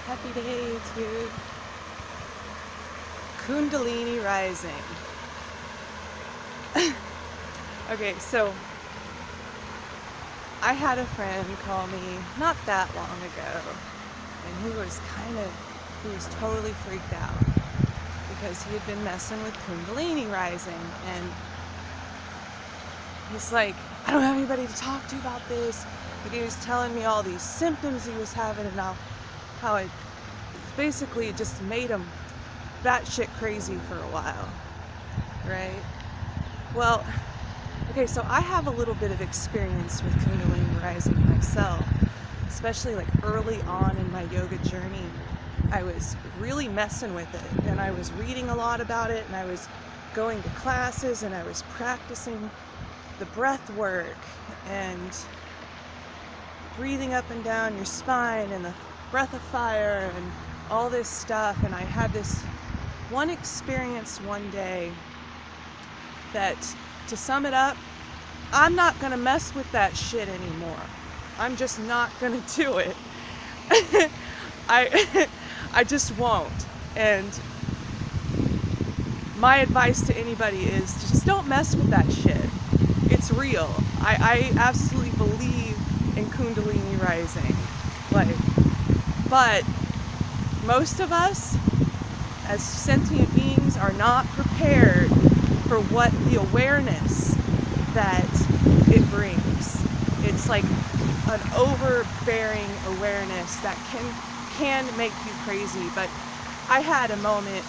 Happy day to Kundalini rising. Okay, so I had a friend call me not that long ago, and he was totally freaked out because he had been messing with Kundalini rising, and he's like, I don't have anybody to talk to about this. Like, he was telling me all these symptoms he was having and how it basically just made him batshit crazy for a while, right? Well, okay, so I have a little bit of experience with Kundalini rising myself, especially like early on in my yoga journey. I was really messing with it, and I was reading a lot about it, and I was going to classes, and I was practicing the breath work and breathing up and down your spine and the breath of fire and all this stuff. And I had this one experience one day that, to sum it up, I'm not gonna mess with that shit anymore. I'm just not gonna do it. I just won't. And my advice to anybody is just don't mess with that shit. It's real. I absolutely believe in Kundalini rising. But most of us as sentient beings are not prepared for what the awareness that it brings. It's like an overbearing awareness that can make you crazy. But I had a moment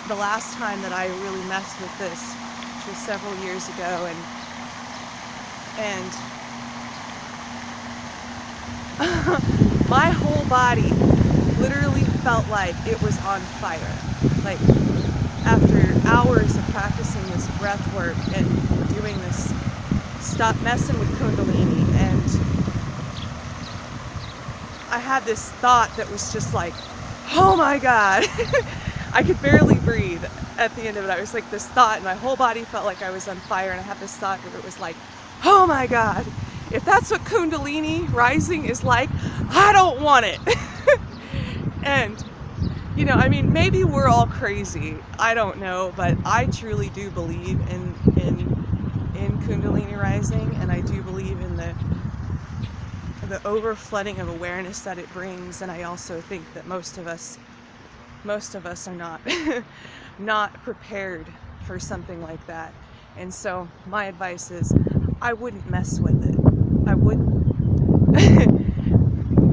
the last time that I really messed with this, which was several years ago, and my whole body literally felt like it was on fire. Like, after hours of practicing this breath work and doing this, stop messing with Kundalini, and I had this thought that was just like, oh my God. I could barely breathe at the end of it. I was like, this thought, and my whole body felt like I was on fire, and I had this thought where it was like, oh my God, if that's what Kundalini rising is like, I don't want it. And, you know, I mean, maybe we're all crazy, I don't know, but I truly do believe in Kundalini rising, and I do believe in the overflooding of awareness that it brings. And I also think that most of us are not not prepared for something like that. And so my advice is, I wouldn't mess with it. I wouldn't.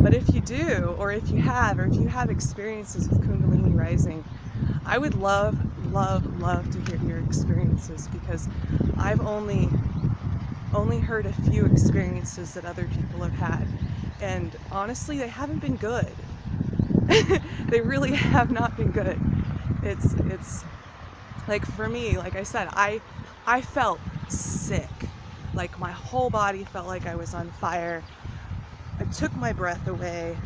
But if you do, or if you have experiences with Kundalini rising, I would love to hear your experiences, because I've only heard a few experiences that other people have had, and honestly, they haven't been good. They really have not been good. It's like, for me, like I said, I felt sick. Like, my whole body felt like I was on fire. I took my breath away,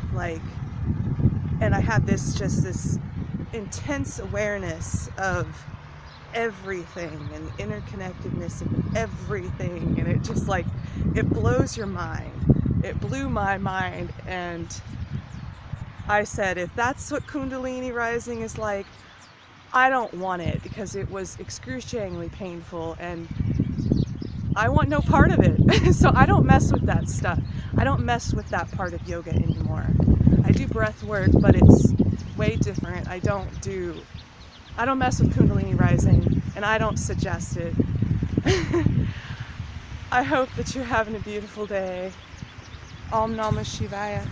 and I had this intense awareness of everything and the interconnectedness of everything, and it just, like, it blows your mind. It blew my mind, and I said, if that's what Kundalini rising is like, I don't want it, because it was excruciatingly painful, and I want no part of it. So I don't mess with that stuff. I don't mess with that part of yoga anymore. I do breath work, but it's way different. I don't mess with Kundalini rising, and I don't suggest it. I hope that you're having a beautiful day. Om Namah Shivaya.